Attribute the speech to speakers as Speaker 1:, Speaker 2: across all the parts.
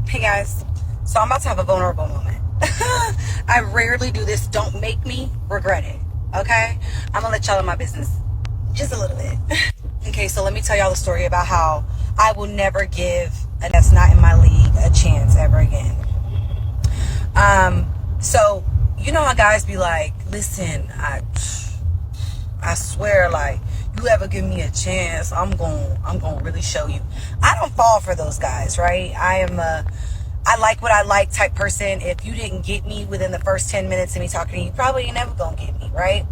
Speaker 1: Hey guys, so I'm about to have a vulnerable moment. I rarely do this. Don't make me regret it, okay? I'm gonna let y'all in my business just a little bit. Okay, so let me tell y'all the story about how I will never give a that's not in my league a chance ever again. So you know how guys be like, listen, I swear, like, you ever give me a chance, I'm gonna really show you. I don't fall for those guys, right? I like what I like type person. If you didn't get me within the first 10 minutes of me talking to you, you probably ain't never gonna get me, right?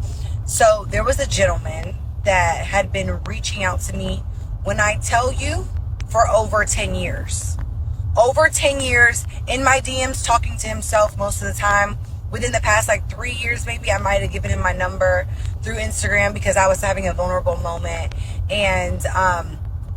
Speaker 1: So there was a gentleman that had been reaching out to me, when I tell you, for over 10 years. Over 10 years in my DMs, talking to himself most of the time. Within the past like 3 years, maybe I might have given him my number through Instagram because I was having a vulnerable moment. And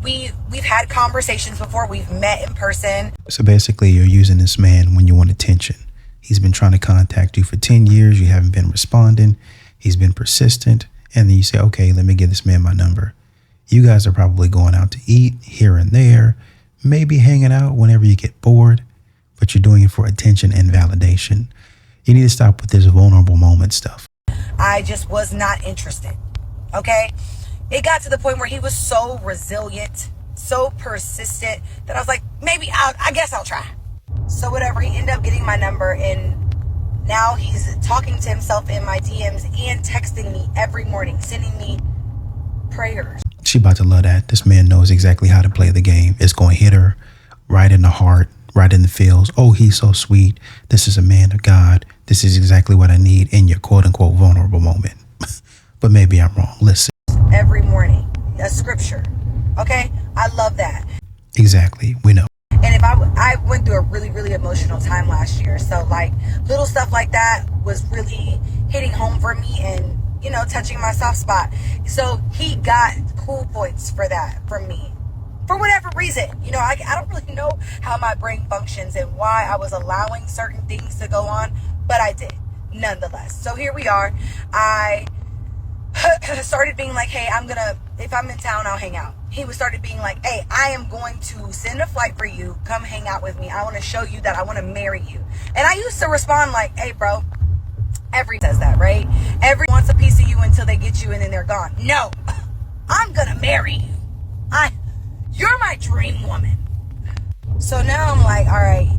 Speaker 1: we've had conversations before. We've met in person.
Speaker 2: So basically, you're using this man when you want attention. He's been trying to contact you for 10 years. You haven't been responding. He's been persistent. And then you say, okay, let me give this man my number. You guys are probably going out to eat here and there, maybe hanging out whenever you get bored, but you're doing it for attention and validation. You need to stop with this vulnerable moment stuff.
Speaker 1: I just was not interested. Okay? It got to the point where he was so resilient, so persistent, that I was like, I guess I'll try. So whatever, he ended up getting my number, and now he's talking to himself in my DMs and texting me every morning, sending me prayers.
Speaker 2: She about to love that. This man knows exactly how to play the game. It's going to hit her right in the heart, right in the feels. Oh, he's so sweet. This is a man of God. This is exactly what I need in your quote unquote vulnerable moment. But maybe I'm wrong. Listen.
Speaker 1: Every morning, a scripture. Okay? I love that.
Speaker 2: Exactly. We know.
Speaker 1: And if I went through a really, really emotional time last year. So like little stuff like that was really hitting home for me and, you know, touching my soft spot. So he got cool points for that from me. For whatever reason, you know, I don't really know how my brain functions and why I was allowing certain things to go on, but I did, nonetheless. So here we are. I started being like, hey, if I'm in town, I'll hang out. He started being like, hey, I am going to send a flight for you. Come hang out with me. I want to show you that I want to marry you. And I used to respond like, hey, bro, everyone says that, right? Everyone wants a piece of you until they get you and then they're gone. No, I'm going to marry you. You're my dream woman. So now I'm like, all right,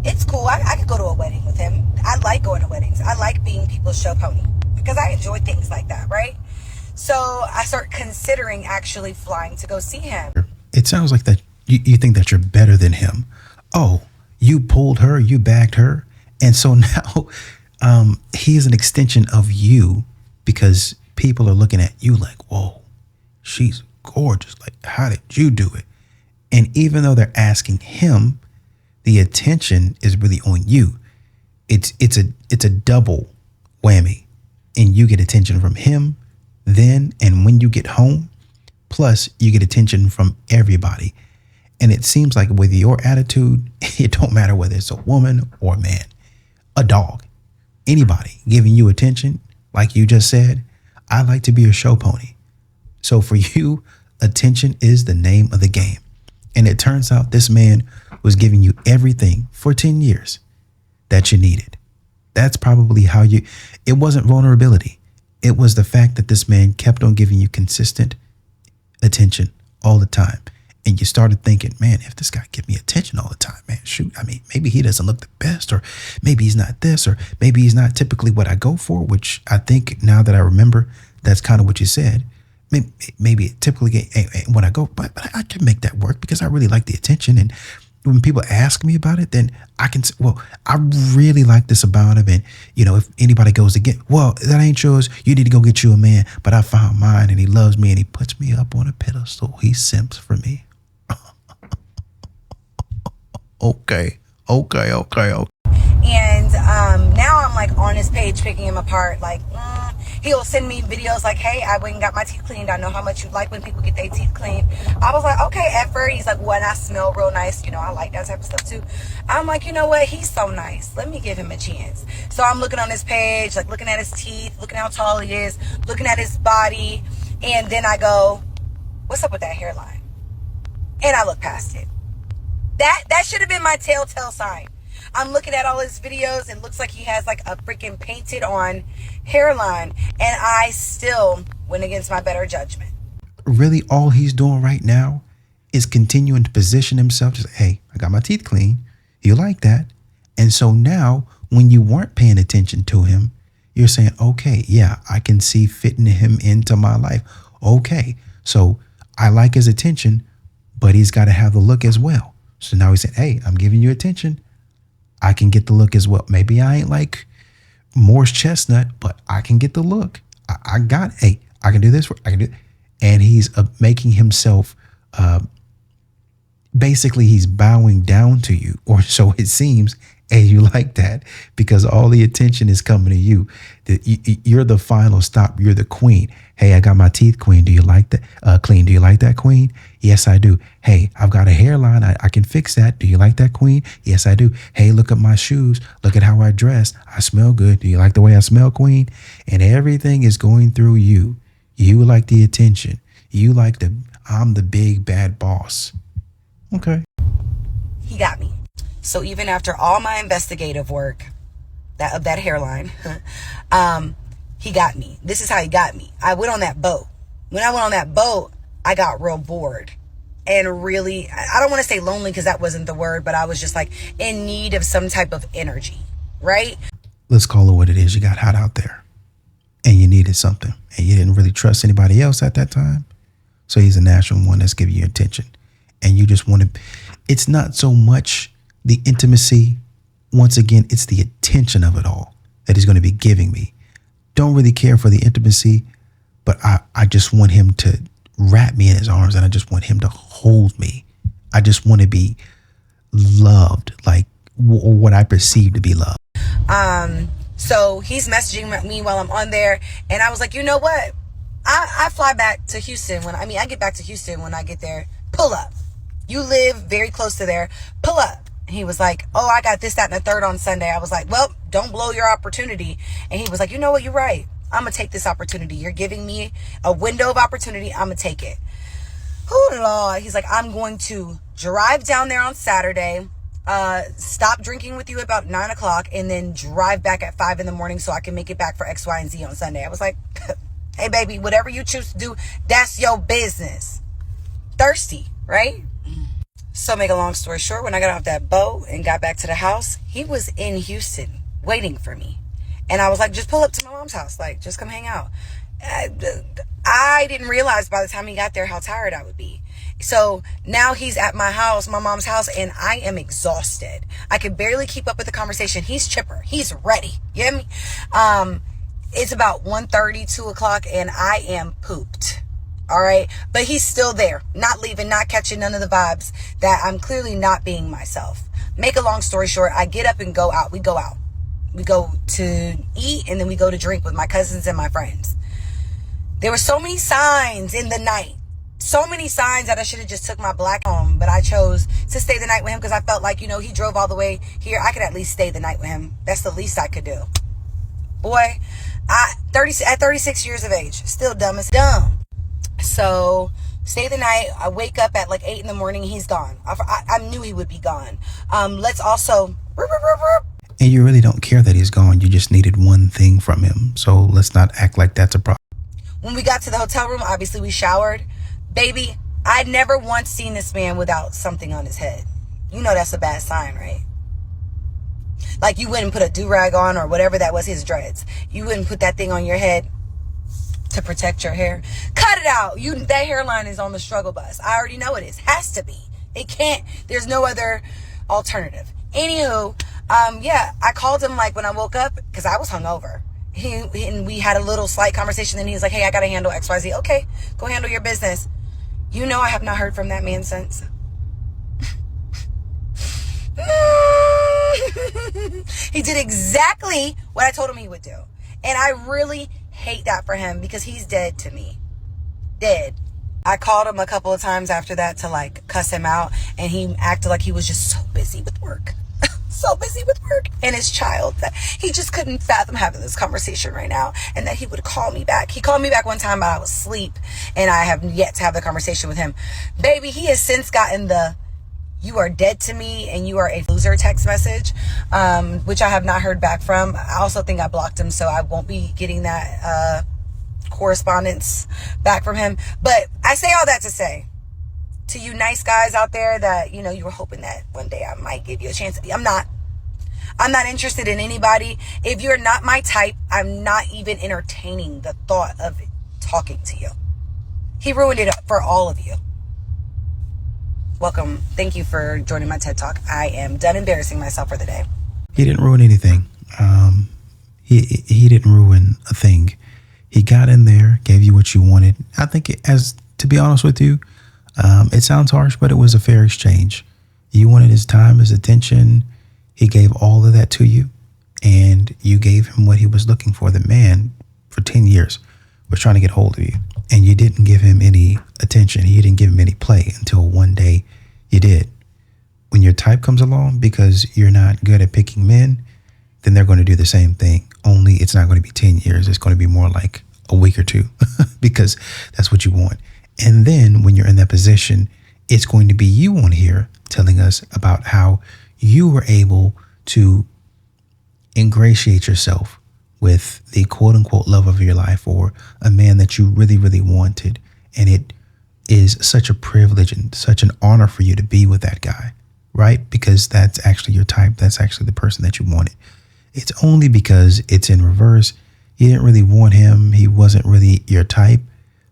Speaker 1: it's cool. I could go to a wedding with him. I like going to weddings. I like being people's show pony because I enjoy things like that, right? So I start considering actually flying to go see him.
Speaker 2: It sounds like that you think that you're better than him. Oh, you pulled her, you bagged her. And so now he's an extension of you because people are looking at you like, whoa, she's gorgeous. Like, how did you do it? And even though they're asking him, the attention is really on you. It's a double whammy, and you get attention from him then and when you get home, plus you get attention from everybody. And it seems like with your attitude, it don't matter whether it's a woman or a man, a dog, anybody giving you attention, like you just said, I like to be a show pony. So for you, attention is the name of the game. And it turns out this man was giving you everything for 10 years that you needed. That's probably how it wasn't vulnerability. It was the fact that this man kept on giving you consistent attention all the time. And you started thinking, man, if this guy give me attention all the time, man, shoot, I mean, maybe he doesn't look the best, or maybe he's not this, or maybe he's not typically what I go for, which I think now that I remember, that's kind of what you said. Maybe typically when I go, but I can make that work because I really like the attention. And when people ask me about it, then I can say, well, I really like this about him. And, you know, if anybody goes to get, well, that ain't yours. You need to go get you a man. But I found mine and he loves me and he puts me up on a pedestal. He simps for me. Okay.
Speaker 1: And now I'm like on his page picking him apart. Like, he'll send me videos like, hey, I went and got my teeth cleaned. I know how much you like when people get their teeth cleaned. I was like, okay, effort. He's like, well, and I smell real nice. You know, I like that type of stuff too. I'm like, you know what? He's so nice. Let me give him a chance. So I'm looking on his page, like looking at his teeth, looking how tall he is, looking at his body. And then I go, what's up with that hairline? And I look past it. That should have been my telltale sign. I'm looking at all his videos and looks like he has like a freaking painted on hairline, and I still went against my better judgment.
Speaker 2: Really, all he's doing right now is continuing to position himself. Just, hey, I got my teeth clean. You like that? And so now, when you weren't paying attention to him, you're saying, okay, yeah, I can see fitting him into my life. Okay, so I like his attention, but he's got to have the look as well. So now he said, hey, I'm giving you attention. I can get the look as well. Maybe I ain't like Morse Chestnut, but I can get the look. I got, hey, I can do this. I can do. And he's making himself, basically he's bowing down to you, or so it seems. And you like that because all the attention is coming to you. You're the final stop. You're the queen. Hey, I got my teeth clean. Do you like that? Clean. Do you like that, queen? Yes, I do. Hey, I've got a hairline. I can fix that. Do you like that, queen? Yes, I do. Hey, look at my shoes. Look at how I dress. I smell good. Do you like the way I smell, queen? And everything is going through you. You like the attention. You like I'm the big bad boss. Okay.
Speaker 1: He got me. So even after all my investigative work, that hairline, he got me. This is how he got me. I went on that boat. When I went on that boat, I got real bored and really, I don't want to say lonely because that wasn't the word, but I was just like in need of some type of energy, right?
Speaker 2: Let's call it what it is. You got hot out there and you needed something and you didn't really trust anybody else at that time. So he's a natural one that's giving you attention and you just want to, it's not so much the intimacy. Once again, it's the attention of it all that he's going to be giving me. Don't really care for the intimacy, but I just want him to wrap me in his arms and I just want him to hold me. I just want to be loved, like or what I perceive to be love.
Speaker 1: So he's messaging me while I'm on there, and I was like, you know what? I fly back to Houston I get back to Houston when I get there. Pull up. You live very close to there. Pull up. He was like, oh, I got this, that, and the third on Sunday. I was like, well, don't blow your opportunity. And he was like, you know what? You're right. I'm going to take this opportunity. You're giving me a window of opportunity. I'm going to take it. Oh, Lord. He's like, I'm going to drive down there on Saturday, stop drinking with you about 9 o'clock, and then drive back at 5 in the morning so I can make it back for X, Y, and Z on Sunday. I was like, hey, baby, whatever you choose to do, that's your business. Thirsty, right? So make a long story short, when I got off that boat and got back to the house, he was in Houston waiting for me. And I was like, just pull up to my mom's house. Like, just come hang out. I didn't realize by the time he got there how tired I would be. So now he's at my house, my mom's house, and I am exhausted. I could barely keep up with the conversation. He's chipper. He's ready. You get me? It's about 1:30, 2 o'clock, and I am pooped. All right. But he's still there, not leaving, not catching none of the vibes that I'm clearly not being myself. Make a long story short, I get up and go out. We go out. We go to eat and then we go to drink with my cousins and my friends. There were so many signs in the night. So many signs that I should have just took my black home, but I chose to stay the night with him because I felt like, he drove all the way here. I could at least stay the night with him. That's the least I could do. Boy, at 36 years of age, still dumb as dumb. So stay the night. I wake up at like 8 in the morning. He's gone. I knew he would be gone. Let's also.
Speaker 2: And you really don't care that he's gone. You just needed one thing from him. So let's not act like that's a problem.
Speaker 1: When we got to the hotel room, obviously we showered. Baby, I'd never once seen this man without something on his head. You know that's a bad sign, right? Like you wouldn't put a do-rag on or whatever that was, his dreads. You wouldn't put that thing on your head to protect your hair. Cut it out. That hairline is on the struggle bus. I already know it is. Has to be. It can't. There's no other alternative. Anywho, I called him like when I woke up because I was hungover. And we had a little slight conversation. Then he was like, hey, I got to handle XYZ. Okay, go handle your business. I have not heard from that man since. He did exactly what I told him he would do. And I really hate that for him because he's dead to me. Dead. I called him a couple of times after that to like cuss him out, and he acted like he was just so busy with work. So busy with work and his child that he just couldn't fathom having this conversation right now, and that he would call me back. He called me back one time while I was asleep, and I have yet to have the conversation with him. Baby, he has since gotten the "You are dead to me and you are a loser" text message, which I have not heard back from. I also think I blocked him, so I won't be getting that correspondence back from him. But I say all that to say, to you nice guys out there that, you know, you were hoping that one day I might give you a chance. I'm not interested in anybody. If you're not my type, I'm not even entertaining the thought of talking to you. He ruined it for all of you. Welcome. Thank you for joining my TED Talk. I am done embarrassing myself for the day.
Speaker 2: He didn't ruin anything. He didn't ruin a thing. He got in there, gave you what you wanted. I think, to be honest with you, it sounds harsh, but it was a fair exchange. You wanted his time, his attention. He gave all of that to you, and you gave him what he was looking for. The man, for 10 years, was trying to get hold of you, and you didn't give him any attention. You didn't give him any play until one day you did. When your type comes along, because you're not good at picking men, then they're going to do the same thing. Only it's not going to be 10 years. It's going to be more like a week or two because that's what you want. And then when you're in that position, it's going to be you on here telling us about how you were able to ingratiate yourself with the quote unquote love of your life, or a man that you really, really wanted. And it is such a privilege and such an honor for you to be with that guy, right? Because that's actually your type. That's actually the person that you wanted. It's only because it's in reverse. You didn't really want him. He wasn't really your type,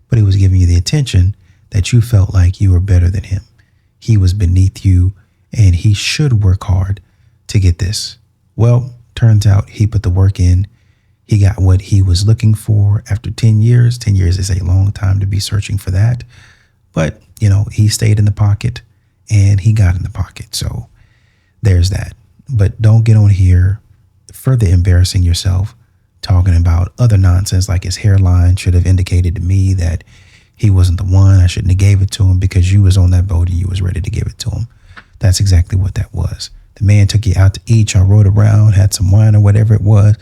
Speaker 2: but he was giving you the attention that you felt like you were better than him. He was beneath you, and he should work hard to get this. Well, turns out he put the work in. He got what he was looking for after 10 years. 10 years is a long time to be searching for that. But, you know, he stayed in the pocket and he got in the pocket. So there's that. But don't get on here further embarrassing yourself, talking about other nonsense like his hairline should have indicated to me that he wasn't the one. I shouldn't have gave it to him because you was on that boat and you was ready to give it to him. That's exactly what that was. The man took you out to eat. Y'all rode around, had some wine or whatever it was,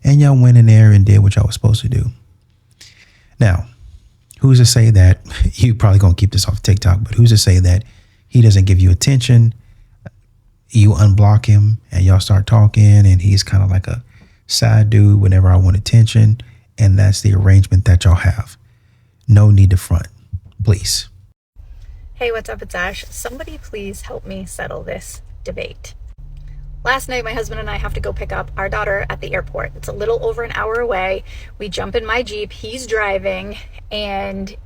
Speaker 2: and y'all went in there and did what y'all was supposed to do. Now, who's to say that you probably gonna keep this off TikTok, but who's to say that he doesn't give you attention? You unblock him and y'all start talking, and he's kind of like a side dude whenever I want attention, and that's the arrangement that y'all have. No need to front, please.
Speaker 3: Hey, what's up? It's Ash. Somebody please help me settle this debate. Last night, my husband and I have to go pick up our daughter at the airport. It's a little over an hour away. We jump in my Jeep. He's driving, and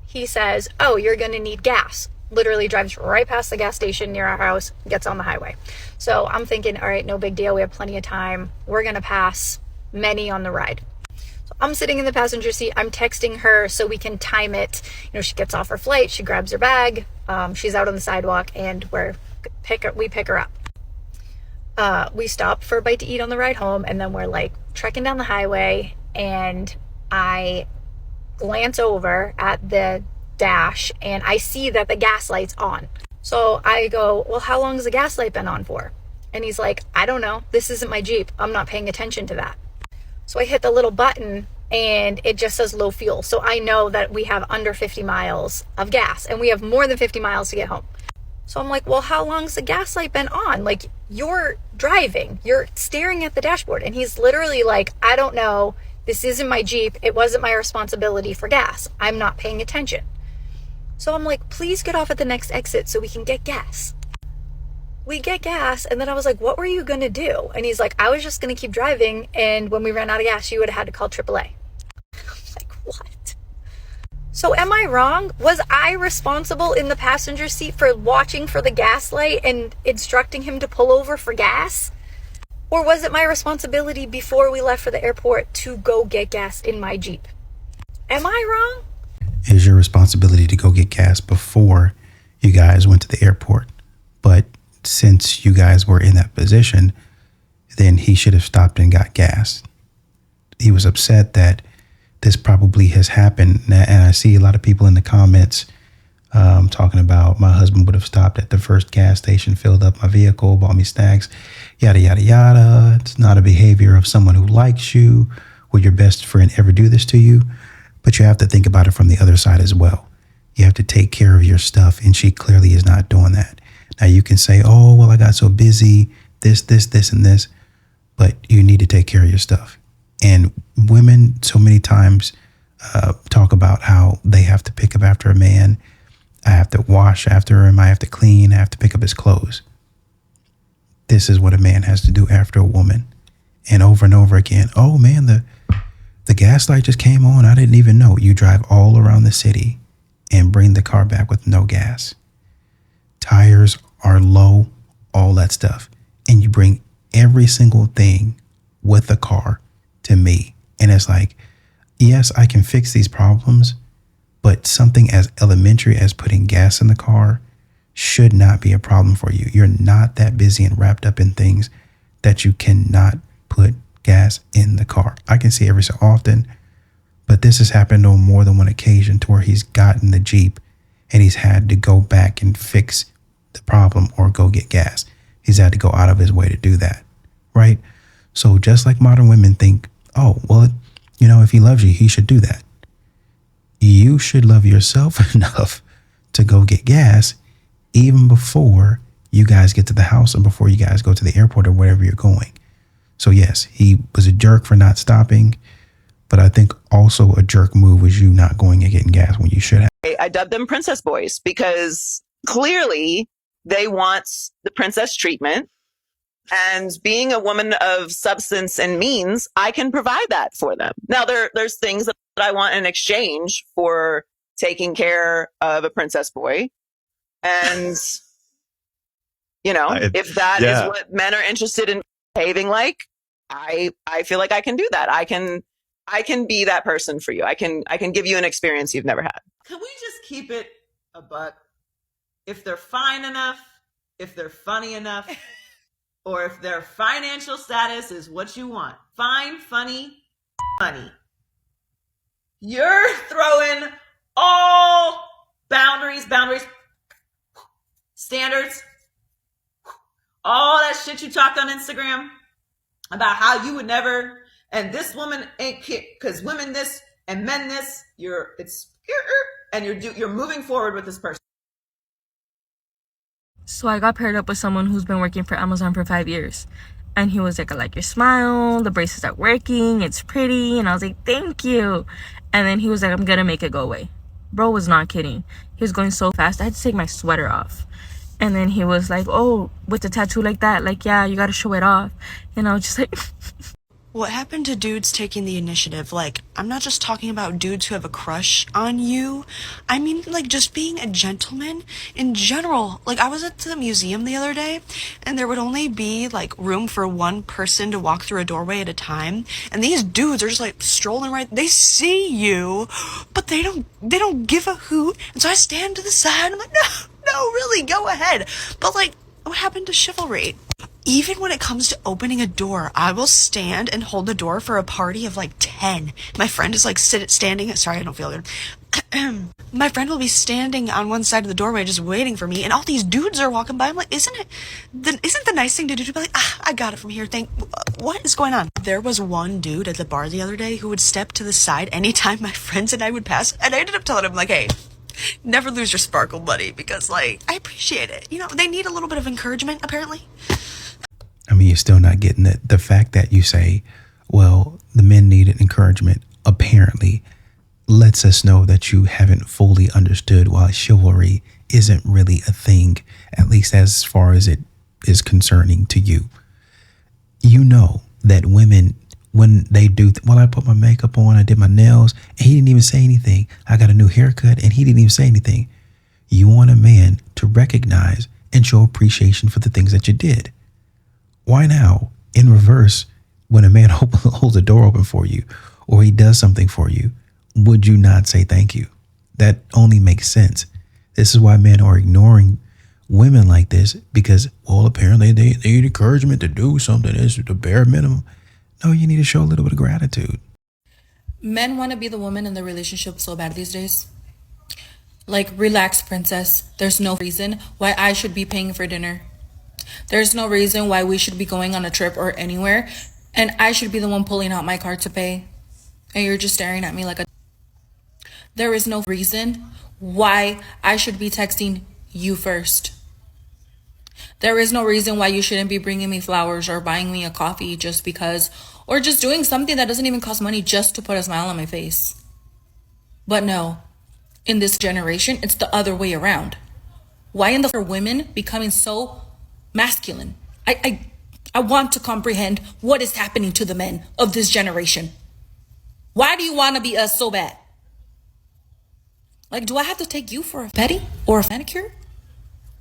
Speaker 3: he says, "Oh, you're going to need gas." Literally drives right past the gas station near our house, gets on the highway. So I'm thinking, all right, no big deal. We have plenty of time. We're going to pass many on the ride. So I'm sitting in the passenger seat. I'm texting her so we can time it. You know, she gets off her flight. She grabs her bag. She's out on the sidewalk, and we pick her up. We stop for a bite to eat on the ride home, and then we're like trekking down the highway, and I glance over at the dash and I see that the gas light's on. So I go, "Well, how long has the gas light been on for?" And he's like, "I don't know. This isn't my Jeep. I'm not paying attention to that." So I hit the little button and it just says low fuel. So I know that we have under 50 miles of gas and we have more than 50 miles to get home. So I'm like, "Well, how long's the gas light been on? Like, you're driving, you're staring at the dashboard." And he's literally like, "I don't know. This isn't my Jeep. It wasn't my responsibility for gas. I'm not paying attention." So I'm like, "Please get off at the next exit so we can get gas." We get gas, and then I was like, "What were you going to do?" And he's like, "I was just going to keep driving, and when we ran out of gas, you would have had to call AAA. I'm like, what? So am I wrong? Was I responsible in the passenger seat for watching for the gas light and instructing him to pull over for gas? Or was it my responsibility before we left for the airport to go get gas in my Jeep? Am I wrong?
Speaker 2: It is your responsibility to go get gas before you guys went to the airport. But since you guys were in that position, then he should have stopped and got gas. He was upset that this probably has happened. And I see a lot of people in the comments talking about, "My husband would have stopped at the first gas station, filled up my vehicle, bought me snacks, yada, yada, yada. It's not a behavior of someone who likes you. Would your best friend ever do this to you?" But you have to think about it from the other side as well. You have to take care of your stuff, and she clearly is not doing that. Now you can say, oh, well, I got so busy, this, and this, but you need to take care of your stuff. And women so many times talk about how they have to pick up after a man. I have to wash after him. I have to clean. I have to pick up his clothes. This is what a man has to do after a woman. And over again, oh man, the gas light just came on. I didn't even know. You drive all around the city and bring the car back with no gas. Tires are low, all that stuff. And you bring every single thing with the car to me. And it's like, yes, I can fix these problems, but something as elementary as putting gas in the car should not be a problem for you. You're not that busy and wrapped up in things that you cannot put gas in the car. I can see every so often, but this has happened on more than one occasion to where he's gotten the Jeep and he's had to go back and fix the problem or go get gas. He's had to go out of his way to do that, right? So just like modern women think, oh, well, if he loves you, he should do that. You should love yourself enough to go get gas even before you guys get to the house or before you guys go to the airport or wherever you're going. So yes, he was a jerk for not stopping, but I think also a jerk move was you not going and getting gas when you should have.
Speaker 4: I dubbed them princess boys because clearly they want the princess treatment. And being a woman of substance and means, I can provide that for them. Now, there's things that I want in exchange for taking care of a princess boy. And, if that is what men are interested in behaving like, I feel like I can do that. I can be that person for you. I can give you an experience you've never had. Can we just keep it a buck? If they're fine enough, if they're funny enough, or if their financial status is what you want. Fine, funny, money. You're throwing all boundaries, standards, all that shit you talked on Instagram about how you would never, and this woman ain't cute because women this and men this. You're moving forward with this person.
Speaker 5: So I got paired up with someone who's been working for Amazon for 5 years. And he was like, I like your smile. The braces are working. It's pretty. And I was like, thank you. And then he was like, I'm going to make it go away. Bro was not kidding. He was going so fast. I had to take my sweater off. And then he was like, oh, with the tattoo like that, like, yeah, you got to show it off. And I was just like...
Speaker 6: What happened to dudes taking the initiative? Like, I'm not just talking about dudes who have a crush on you. I mean, like, just being a gentleman in general. Like, I was at the museum the other day, and there would only be, like, room for one person to walk through a doorway at a time. And these dudes are just, like, strolling right. They see you, but they don't give a hoot. And so I stand to the side, and I'm like, no, really, go ahead. But, like, what happened to chivalry? Even when it comes to opening a door, I will stand and hold the door for a party of like 10. My friend is like standing. Sorry, I don't feel good. My friend will be standing on one side of the doorway just waiting for me, and all these dudes are walking by. I'm like, isn't the nice thing to do to be like, I got it from here. What is going on? There was one dude at the bar the other day who would step to the side anytime my friends and I would pass, and I ended up telling him like, hey, never lose your sparkle, buddy, because like I appreciate it. They need a little bit of encouragement, apparently.
Speaker 2: I mean, you're still not getting it. The fact that you say, well, the men needed encouragement, apparently lets us know that you haven't fully understood why chivalry isn't really a thing, at least as far as it is concerning to you. You know that women, when they do, I put my makeup on, I did my nails, and he didn't even say anything. I got a new haircut, and he didn't even say anything. You want a man to recognize and show appreciation for the things that you did. Why now, in reverse, when a man holds a door open for you or he does something for you, would you not say thank you? That only makes sense. This is why men are ignoring women like this because, well, apparently they need encouragement to do something. It's the bare minimum. No, you need to show a little bit of gratitude.
Speaker 7: Men want to be the woman in the relationship so bad these days. Like, relax, princess. There's no reason why I should be paying for dinner. There's no reason why we should be going on a trip or anywhere, and I should be the one pulling out my card to pay. And you're just staring at me like a... There is no reason why I should be texting you first. There is no reason why you shouldn't be bringing me flowers or buying me a coffee just because, or just doing something that doesn't even cost money just to put a smile on my face. But no, in this generation, it's the other way around. Why in the are women becoming so masculine? I want to comprehend what is happening to the men of this generation. Why do you want to be us so bad? Like, do I have to take you for a pedi or a manicure?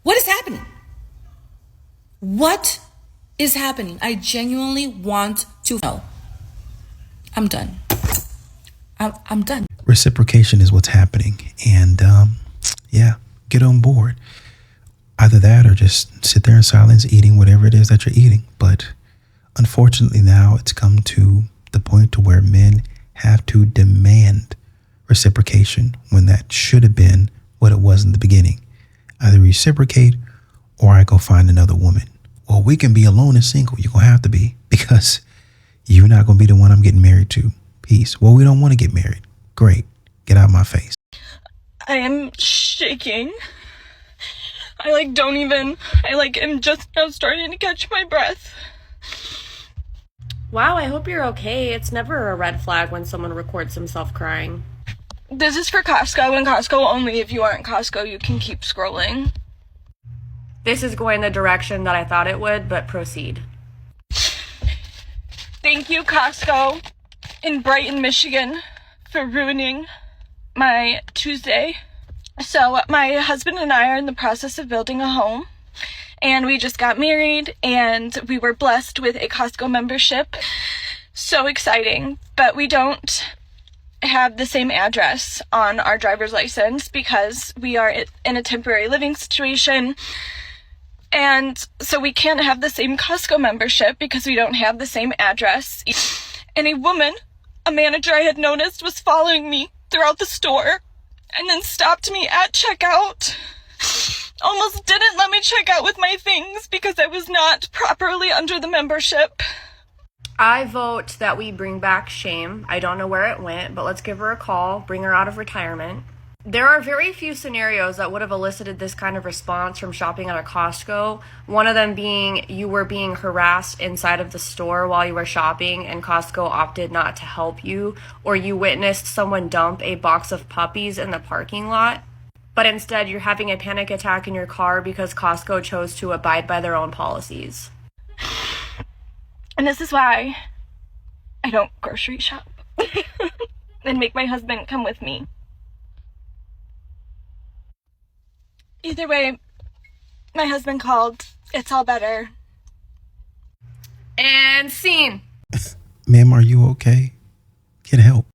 Speaker 7: What is happening? What is happening? I genuinely want to know. I'm done. I'm done.
Speaker 2: Reciprocation is what's happening. And yeah, get on board. Either that or just sit there in silence eating whatever it is that you're eating. But unfortunately now it's come to the point to where men have to demand reciprocation when that should have been what it was in the beginning. Either reciprocate or I go find another woman. Well, we can be alone and single. You're going to have to be, because you're not going to be the one I'm getting married to. Peace. Well, we don't want to get married. Great. Get out of my face.
Speaker 5: I am shaking. I am just now starting to catch my breath.
Speaker 8: Wow, I hope you're okay. It's never a red flag when someone records himself crying.
Speaker 5: This is for Costco, and Costco only. If you aren't Costco, you can keep scrolling.
Speaker 8: This is going the direction that I thought it would, but proceed.
Speaker 5: Thank you, Costco in Brighton, Michigan, for ruining my Tuesday. So my husband and I are in the process of building a home, and we just got married, and we were blessed with a Costco membership. So exciting, but we don't have the same address on our driver's license because we are in a temporary living situation. And so we can't have the same Costco membership because we don't have the same address. And a manager I had noticed, was following me throughout the store and then stopped me at checkout. Almost didn't let me check out with my things because I was not properly under the membership.
Speaker 8: I vote that we bring back shame. I don't know where it went, but let's give her a call, bring her out of retirement. There are very few scenarios that would have elicited this kind of response from shopping at a Costco. One of them being you were being harassed inside of the store while you were shopping and Costco opted not to help you, or you witnessed someone dump a box of puppies in the parking lot, but instead you're having a panic attack in your car because Costco chose to abide by their own policies.
Speaker 5: And this is why I don't grocery shop and make my husband come with me. Either way, my husband called. It's all better.
Speaker 8: And scene.
Speaker 2: Ma'am, are you okay? Get help.